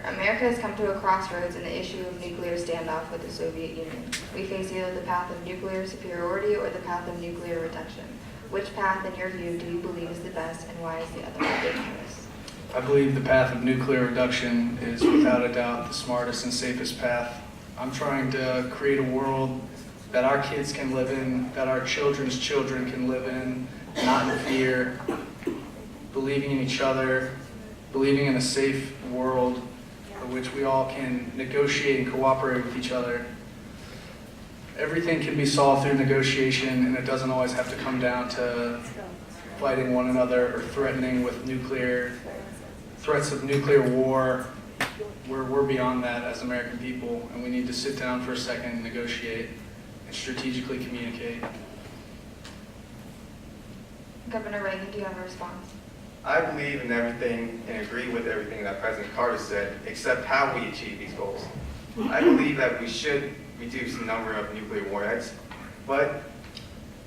America has come to a crossroads in the issue of nuclear standoff with the Soviet Union. We face either the path of nuclear superiority or the path of nuclear reduction. Which path, in your view, do you believe is the best, and why is the other more dangerous? I believe the path of nuclear reduction is without a doubt the smartest and safest path. I'm trying to create a world that our kids can live in, that our children's children can live in, not in fear, believing in each other, believing in a safe world in which we all can negotiate and cooperate with each other. Everything can be solved through negotiation, and it doesn't always have to come down to fighting one another or threatening with threats of nuclear war. We're beyond that as American people, and we need to sit down for a second and negotiate and strategically communicate. Governor Reagan, do you have a response? I believe in everything and agree with everything that President Carter said, except how we achieve these goals. I believe that we should reduce the number of nuclear warheads, but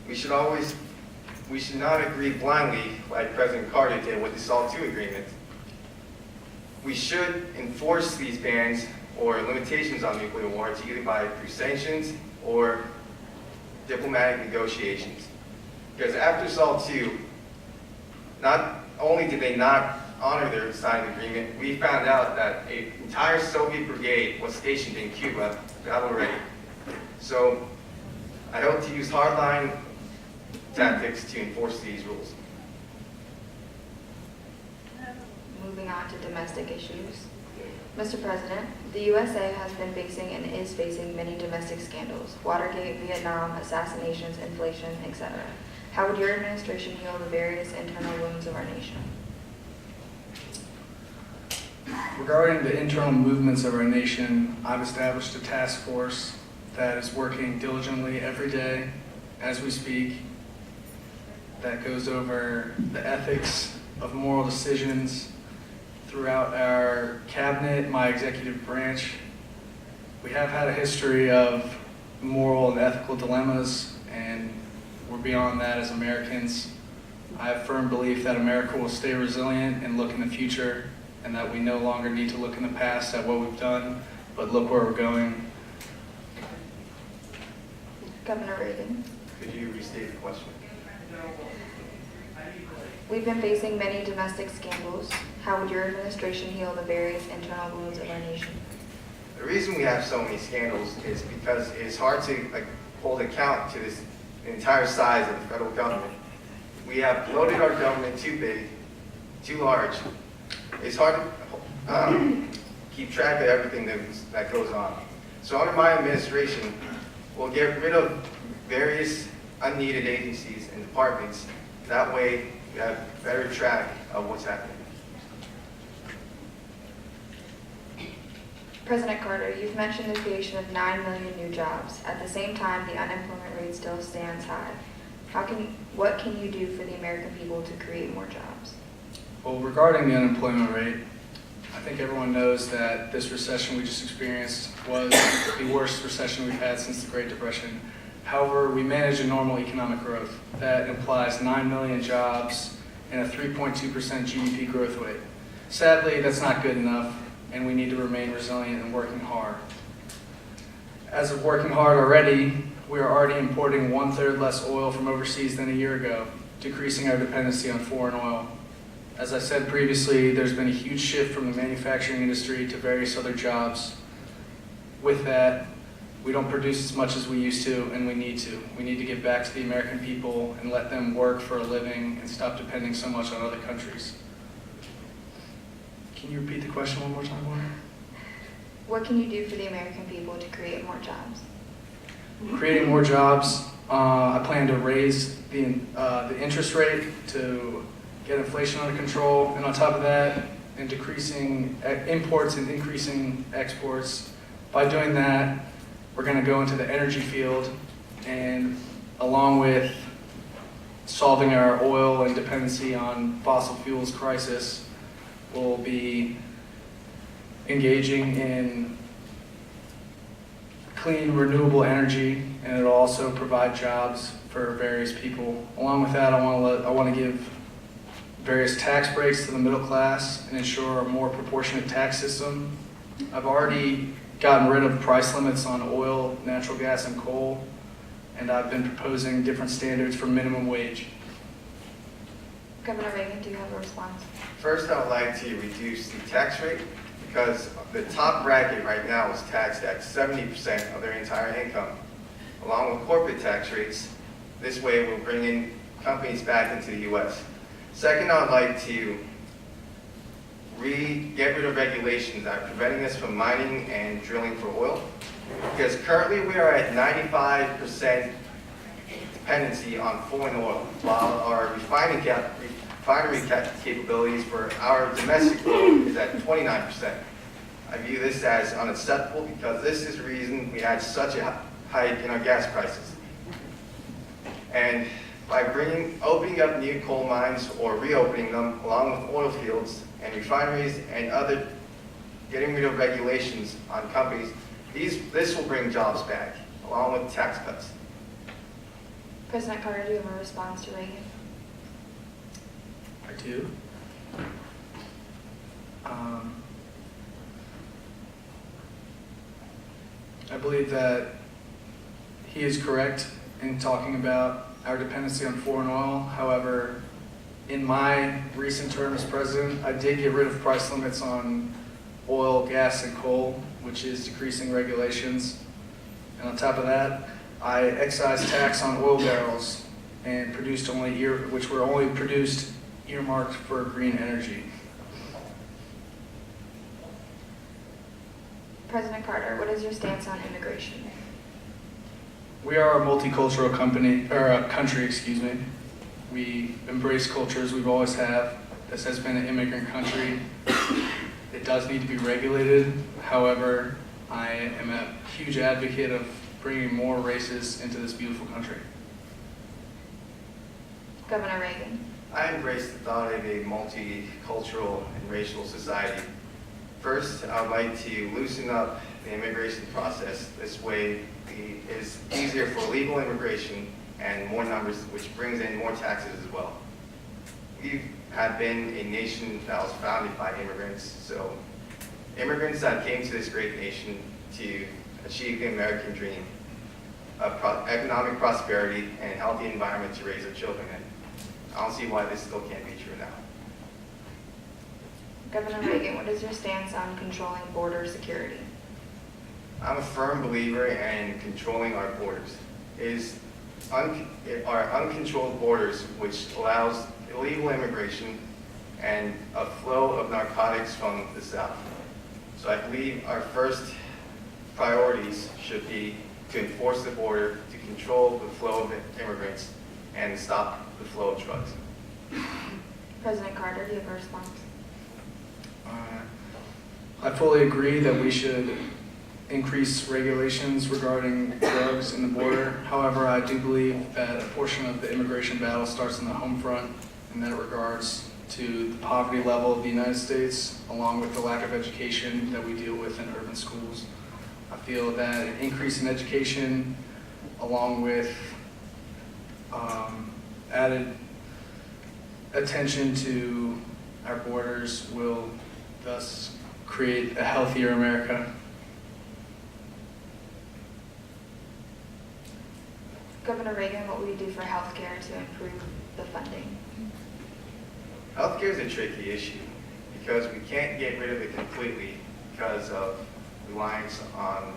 we should not agree blindly like President Carter did with the SALT II agreement. We should enforce these bans or limitations on nuclear warheads either through sanctions or diplomatic negotiations. Because after SALT II, not only did they not honor their signed agreement, we found out that an entire Soviet brigade was stationed in Cuba, battle ready. So I hope to use hardline tactics to enforce these rules. Moving on to domestic issues. Mr. President, the USA has been facing and is facing many domestic scandals: Watergate, Vietnam, assassinations, inflation, etc. How would your administration heal the various internal wounds of our nation? Regarding the internal movements of our nation, I've established a task force that is working diligently every day as we speak, that goes over the ethics of moral decisions throughout our cabinet, my executive branch. We have had a history of moral and ethical dilemmas, and we're beyond that as Americans. I have firm belief that America will stay resilient and look in the future, and that we no longer need to look in the past at what we've done, but look where we're going. Governor Reagan. Could you restate the question? We've been facing many domestic scandals. How would your administration heal the various internal wounds of our nation? The reason we have so many scandals is because it's hard to hold account to this entire size of the federal government. We have bloated our government too big, too large. It's hard to keep track of everything that goes on. So under my administration, we'll get rid of various unneeded agencies and departments. That way, we have better track of what's happening. President Carter, you've mentioned the creation of 9 million new jobs. At the same time, the unemployment rate still stands high. What can you do for the American people to create more jobs? Well, regarding the unemployment rate, I think everyone knows that this recession we just experienced was the worst recession we've had since the Great Depression. However, we managed a normal economic growth. That implies 9 million jobs and a 3.2% GDP growth rate. Sadly, that's not good enough, and we need to remain resilient and working hard. As of working hard already, we are already importing 1/3 less oil from overseas than a year ago, decreasing our dependency on foreign oil. As I said previously, there's been a huge shift from the manufacturing industry to various other jobs. With that, we don't produce as much as we used to, and we need to. We need to give back to the American people and let them work for a living and stop depending so much on other countries. Can you repeat the question one more time, Warren? What can you do for the American people to create more jobs? Creating more jobs, I plan to raise the interest rate to get inflation under control, and on top of that, in decreasing imports and increasing exports. By doing that, we're going to go into the energy field, and along with solving our oil and dependency on fossil fuels crisis, we'll be engaging in clean, renewable energy, and it'll also provide jobs for various people. Along with that, I want to give various tax breaks to the middle class and ensure a more proportionate tax system I've already gotten rid of price limits on oil, natural gas, and coal, and I've been proposing different standards for minimum wage. Governor Reagan, do you have a response? First, I would like to reduce the tax rate because the top bracket right now is taxed at 70% of their entire income, along with corporate tax rates. This way, we'll bring in companies back into the U.S. Second, I would like to get rid of regulations that are preventing us from mining and drilling for oil, because currently we are at 95% dependency on foreign oil, while our refinery capabilities for our domestic oil is at 29%. I view this as unacceptable because this is the reason we had such a hike in our gas prices. And by opening up new coal mines or reopening them along with oil fields and refineries and getting rid of regulations on companies, this will bring jobs back along with tax cuts. President Carter, do you have a response to Reagan? I do. I believe that he is correct in talking about our dependency on foreign oil. However, in my recent term as president, I did get rid of price limits on oil, gas, and coal, which is decreasing regulations. And on top of that, I excised tax on oil barrels and produced which were only produced earmarked for green energy. President Carter, what is your stance on immigration? We are a multicultural country. We embrace cultures, we've always have. This has been an immigrant country. It does need to be regulated. However, I am a huge advocate of bringing more races into this beautiful country. Governor Reagan. I embrace the thought of a multicultural and racial society. First, I would like to loosen up the immigration process. This way, it is easier for legal immigration and more numbers, which brings in more taxes as well. We have been a nation that was founded by immigrants, so immigrants that came to this great nation to achieve the American dream of economic prosperity and a healthy environment to raise their children in. I don't see why this still can't be true now. Governor Reagan, what is your stance on controlling border security? I'm a firm believer in controlling our borders. It are uncontrolled borders which allows illegal immigration and a flow of narcotics from the south. So I believe our first priorities should be to enforce the border, to control the flow of immigrants, and stop the flow of drugs. President Carter, do you have a response? I fully agree that we should increase regulations regarding drugs in the border. However, I do believe that a portion of the immigration battle starts in the home front, and that it regards to the poverty level of the United States, along with the lack of education that we deal with in urban schools. I feel that an increase in education, along with added attention to our borders, will thus create a healthier America. Governor Reagan, what will you do for healthcare to improve the funding? Healthcare is a tricky issue because we can't get rid of it completely because of reliance on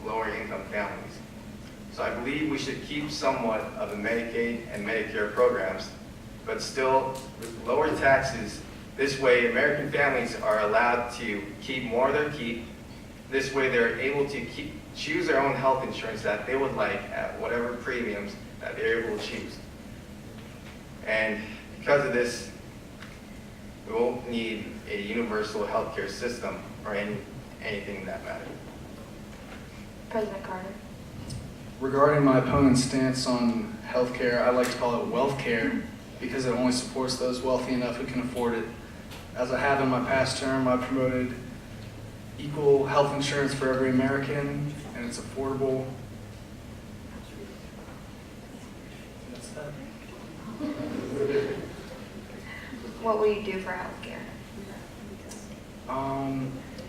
lower income families. So I believe we should keep somewhat of the Medicaid and Medicare programs, but still with lower taxes. This way, American families are allowed to keep more of their keep. This way, they're able to choose their own health insurance that they would like at whatever premiums that they're able to choose. And because of this, we won't need a universal healthcare system or anything in that matter. President Carter. Regarding my opponent's stance on healthcare, I like to call it wealth care because it only supports those wealthy enough who can afford it. As I have in my past term, I promoted equal health insurance for every American, and it's affordable. That's that. What will you do for healthcare?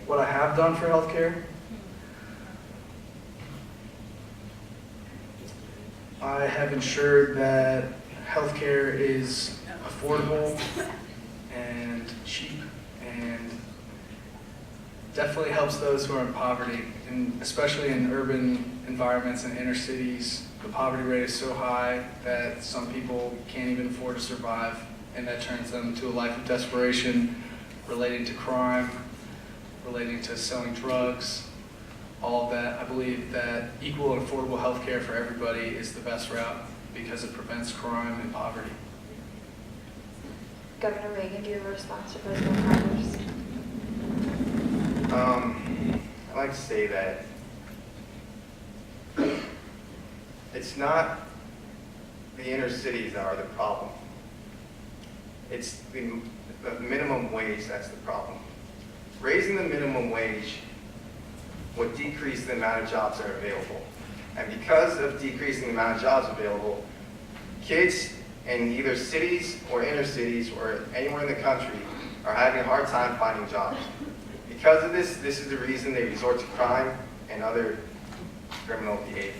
what I have done for healthcare. I have ensured that healthcare is affordable and cheap and definitely helps those who are in poverty, and especially in urban environments and inner cities. The poverty rate is so high that some people can't even afford to survive, and that turns them to a life of desperation relating to crime, relating to selling drugs, all of that. I believe that equal and affordable health care for everybody is the best route because it prevents crime and poverty. Governor Reagan, do you have a response to President Carter's? I'd like to say that it's not the inner cities that are the problem. It's the minimum wage that's the problem. Raising the minimum wage would decrease the amount of jobs that are available. And because of decreasing the amount of jobs available, kids in either cities or inner cities or anywhere in the country are having a hard time finding jobs. Because of this is the reason they resort to crime and other criminal behavior.